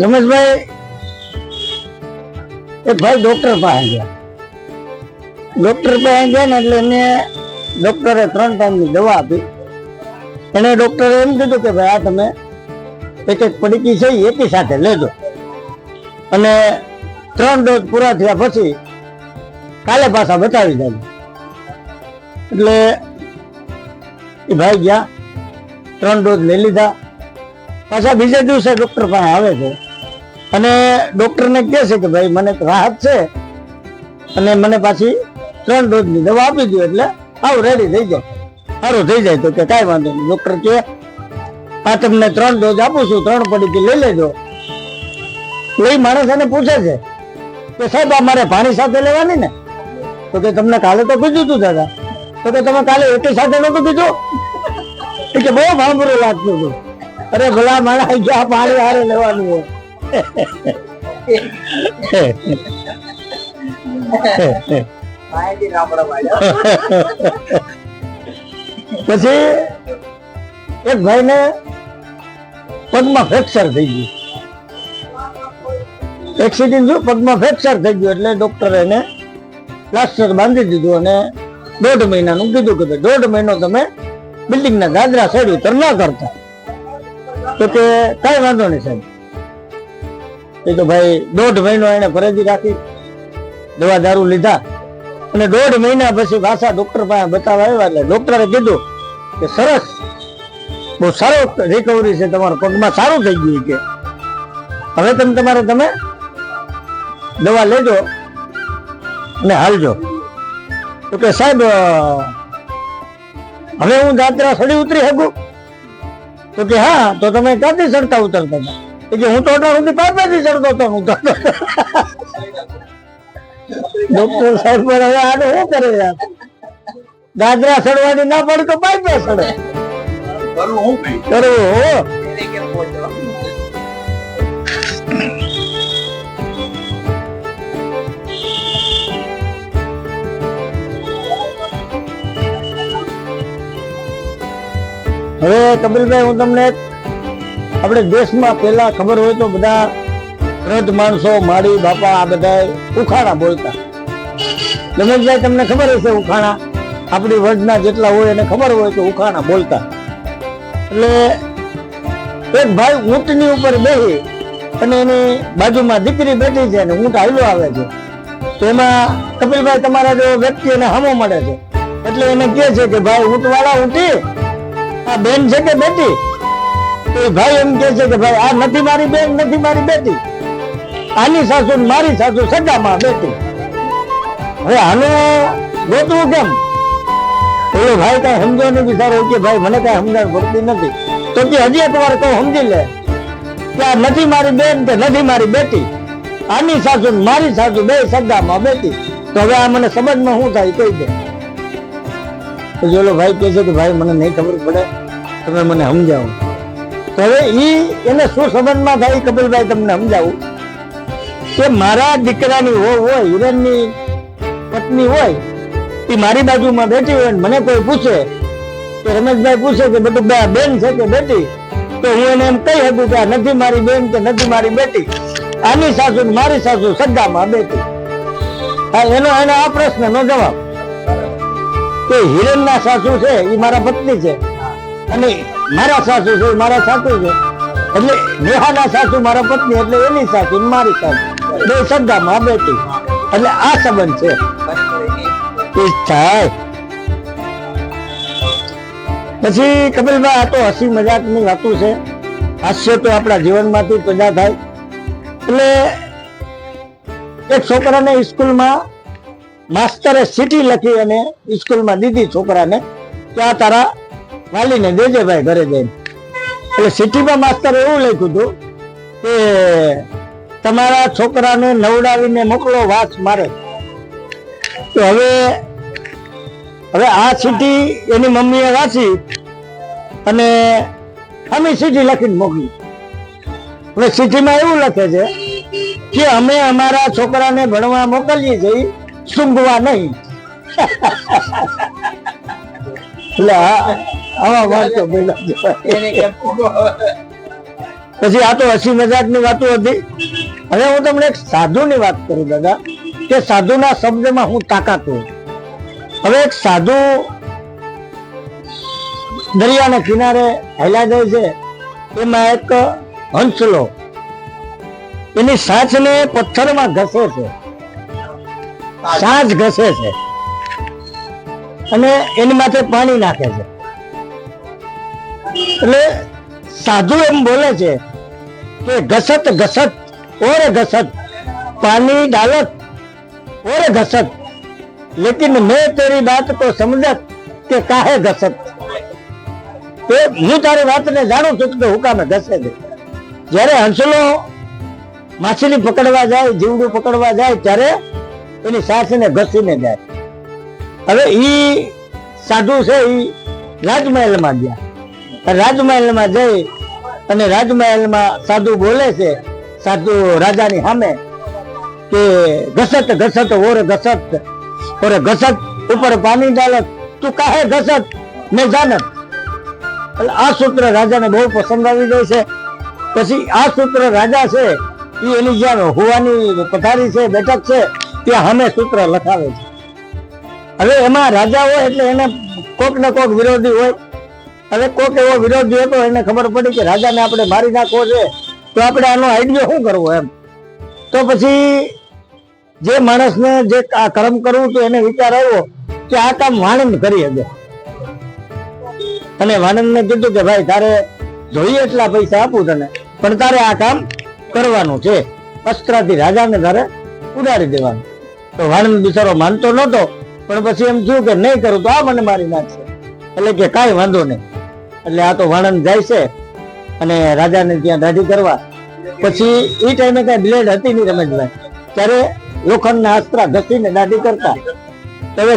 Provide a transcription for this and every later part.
રમેશભાઈ એક ભાઈ ડોક્ટર પાસે ગયા. ડોક્ટર પાસે ગયા ને એટલે એને ડોક્ટરે 3 ટાઈમની દવા આપી. એને ડોક્ટરે એમ કીધું કે ભાઈ આ તમે એક પડીકી છે એકી સાથે લેજો અને 3 ડોઝ પૂરા થયા પછી કાલે પાછા બતાવી દેજો. એટલે એ ભાઈ ગયા, 3 ડોઝ લઈ લીધા. પાછા બીજે દિવસે ડોક્ટર પાસે આવે છે અને ડોક્ટરને કહે છે કે ભાઈ મને રાહત છે અને મને પાછી 3 ડોઝની દવા આપી દો એટલે આવું રેડી થઈ જાય, સારું થઈ જાય. તો કે કાંઈ વાંધો નહીં. ડોક્ટર કે આ તમને 3 ડોઝ આપું છું, 3 પડીકી લઈ લેજો. એ માણસ એને પૂછે છે કે સાહેબ આ મારે પાણી સાથે લેવાની ને? તો કે તમને કાલે તો કીધું તું દાદા. તો કે તમે કાલે એટી સાથે નતું કીધું? કે બહુ ભાંભરું લાગતું હતું. અરે ભલા માણસ જ્યાં પાણી હારે લેવાનું હોય. પછી એક ભાઈ ને પગમાં ફ્રેક્ચર થઈ ગયું. એક્સિડન્ટ થયું, પગમાં ફ્રેક્ચર થઈ ગયું એટલે ડોક્ટરે એને પ્લાસ્ટર બાંધી દીધું અને 1.5 મહિનાનું કીધું કે 1.5 મહિનો તમે બિલ્ડિંગના દાદરા ચડી ઉતર ના કરતા. તો કે કઈ વાંધો નહીં સાહેબ. એ તો ભાઈ 1.5 મહિનો એને ફરજી રાખી, દવા દારૂ લીધા અને 1.5 મહિના પછી પાછા ડોક્ટર પાસે બતાવવા આવ્યા એટલે ડોક્ટરે કીધું કે સરસ, બહુ સારો રિકવરી છે, તમારા પગમાં સારું થઈ ગયું કે હવે તમે દવા લેજો અને હાલજો. તો કે સાહેબ હવે હું દાદરા ચડી ઉતરી શકું? તો કે હા. તો તમે ક્યાંથી ચડતા ઉતરતા હતા? કે હું તો એટલા સુધી પાપેથી ચડતો હતો. હું તો ડોક્ટર સાહેબ પર હવે આને શું કરે યાર? દાદરા ચડવાની ના પડે તો પાઇપે ચડે. કરવું હવે કપિલભાઈ, હું તમને આપણે દેશમાં પેલા ખબર હોય તો બધા વૃદ્ધ માણસો, માળી બાપા, આ બધા ઉખાણા બોલતા. રમેશભાઈ તમને ખબર હશે ઉખાણા? આપણી વર્ગના જેટલા હોય એને ખબર હોય કે ઉખાણા બોલતા. એટલે એક ભાઈ ઊંટની ઉપર બેસી અને એની બાજુમાં દીકરી બેઠી છે અને ઊંટ હાલ્યો આવે છે. તો એમાં કપિલભાઈ તમારા જેવો વ્યક્તિ એને હામો મળે છે એટલે એને કહે છે કે ભાઈ ઊંટવાળા ઊંટી, આ બેન છે કે બેટી? તો ભાઈ એમ કે છે કે ભાઈ આ નથી મારી બેન, નથી મારી બેટી, આની સાસુ મારી સાસુ સગામાં બેટી. હવે આને ગોતવું કેમ? ઓલો ભાઈ કઈ સમજો નહીં બિચારો કે ભાઈ મને કઈ સમજણ પડતી નથી. તો કે હજી એક વાર કહું સમજી લે કે આ નથી મારી બેન કે નથી મારી બેટી, આની સાસુ મારી સાસુ બે સગામાં બેટી. તો હવે આ મને સંબંધમાં શું થાય કહી દે. તો ઓલો ભાઈ કહે છે કે ભાઈ મને નહીં ખબર પડે, તમે મને સમજાવો. તો હવે એને શું સંબંધમાં થાય કપિલભાઈ તમને સમજાવું કે મારા દીકરાની હોય હિરણની પત્ની હોય, એ મારી બાજુમાં બેઠી હોય, મને કોઈ પૂછે કે રમેશભાઈ પૂછે કે બધું બેન છે કે બેટી, તો હું એને એમ કહી શકું કે આ નથી મારી બેન કે નથી મારી બેટી, આની સાસુ મારી સાસુ સગામાં બેટી. હા, એને આ પ્રશ્નનો જવાબ કે હિરણના સાસુ છે એ મારા પત્ની છે અને મારા સાસુ છે મારા સાસુ છે, એટલે નેહાના સાસુ મારા પત્ની એટલે એની સાસુ મારી સાસુ બે સગામાં બેટી, એટલે આ સંબંધ છે. થાય પછી કપિલભાઈ આ તો હસી મજાકની વાતો છે, હાસ્ય તો આપણા જીવનમાંથી પેદા થાય. એટલે એક છોકરાને સ્કૂલમાં માસ્તરે ચીઠી લખી અને સ્કૂલમાં દીધી છોકરાને કે આ તારા વાલીને દેજે ભાઈ ઘરે જઈને. એટલે ચીઠીમાં માસ્તરે એવું લખ્યું હતું કે તમારા છોકરાને નવડાવીને મોકલો, વાસ મારે. તો હવે આ ચીઠી એની મમ્મીએ વાંચી અને અમે ચીઠી લખીને મોકલી. હવે ચીઠીમાં એવું લખે છે કે અમે અમારા છોકરાને ભણવા મોકલીએ છીએ, સૂંઘવા નહીં. એટલે આવા વાંચો પછી આ તો હસી મજાકની વાતો હતી. હવે હું તમને એક સાધુની વાત કરું દાદા, કે સાધુના શબ્દમાં હું તાકાત હોય. હવે એક સાધુ દરિયાના કિનારે હેલા જાય છે, એમાં એક હંસલો એની સાંચને પથ્થરમાં ઘસે છે, સાંચ ઘસે છે અને એની માથે પાણી નાખે છે. એટલે સાધુ એમ બોલે છે કે ઘસત ઘસત और घसत पानी डालत और घसत, लेकिन मैं तेरी बात को समझत કે કાહે ઘસત. કે હું તારી વાતને જાણું છું કે હું કામે ઘસે છે. જ્યારે હંસલો માછલી પકડવા જાય, જીવડું પકડવા જાય, ત્યારે એની સાસને ઘસીને જાય. હવે ઈ સાધુ છે, ઈ રાજમહેલમાં ગયા. રાજમહેલમાં જઈ અને રાજમહેલમાં સાધુ બોલે છે, સાધુ રાજાની સામે કે ઘસત ઘસત ઓર ઘસત और घसत ऊपर पानी डालत તું કાહે ઘસત મેં જાનત. એટલે આ સૂત્ર રાજાને બહુ પસંદ આવી જાય છે. પછી આ સૂત્ર રાજા છે એ એની જ્યાં હોવાની પથારી છે, બેઠક છે, ત્યાં સામે સૂત્ર લખાવે છે. હવે એમાં રાજા હોય એટલે એને કોક ને કોક વિરોધી હોય. હવે કોક એવો વિરોધી હતો, એને ખબર પડી કે રાજાને આપણે મારી નાખવો છે, તો આપણે આનો આઈડિયો શું કરવો એમ. તો પછી જે માણસને જે આ કર્મ કરવું તો એને વિચાર આવ્યો કે આ કામ વાણંદ કરી શકે. અને વાણંદને કીધું કે ભાઈ તારે જોઈએ એટલા પૈસા આપું તને, પણ તારે આ કામ કરવાનું છે, અસ્ત્રાથી રાજાને તારે ઉડાડી દેવાનું. તો વાણંદ બિચારો માનતો નતો, પણ પછી એમ થયું કે નહીં કરું તો આ મને મારી નાખશે. એટલે કે કાંઈ વાંધો નહીં. એટલે આ તો વાણંદ જાય છે અને રાજાને ત્યાં દાઢી કરવા. પછી એ ટાઈમે કઈ બ્લેડ હતી નહીં રમેશભાઈ, ત્યારે લોખંડના અસ્ત્રા ઘસીને દાઢી કરતા. હવે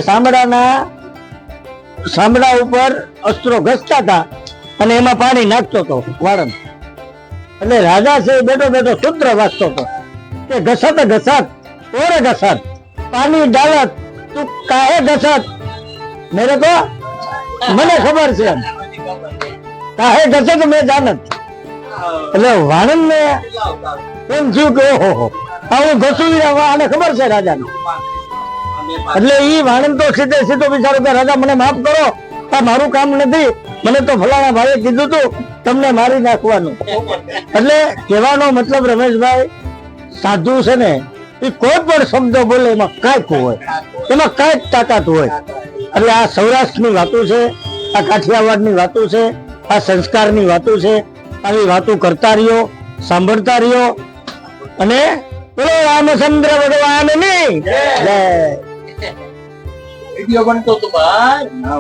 સાંભળા ઉપર અસ્ત્રો ઘસતા હતા અને એમાં પાણી નાખતો હતો વાળંદ. એટલે રાજા છે બેઠો બેઠો સૂત્ર વાંચતો હતો કે ઘસત ઘસત ઓર ઘસત પાણી ડાલત તું કાહે ઘસત. મેરે તો મને ખબર છે એમ, કાહે ઘસત મેં જાનત. એટલે વાણંદ ને એમ થયું કે ઓહો આવું ઘસું આને ખબર છે રાજાને. એટલે ઈ વાણંદ તો સીધે સીધો વિચારો કે રાજા મને માફ કરો, આ મારું કામ નથી, મને તો ફલાણા ભાઈએ કીધું તું તમને મારી નાખવાનું. એટલે કહેવાનો મતલબ રમેશભાઈ, સાધુ છે ને એ કોઈ પણ શબ્દો બોલે એમાં કાંઈક હોય, એમાં કાંઈક તાકાત હોય. એટલે આ સૌરાષ્ટ્રની વાતો છે, આ કાઠિયાવાડની વાતો છે, આ સંસ્કારની વાતો છે. આવી વાતો કરતા રહ્યો, સાંભળતા રહ્યો અને બોલો રામચંદ્ર ભગવાનની જય. વિડિયો બનતો તો ભાઈ.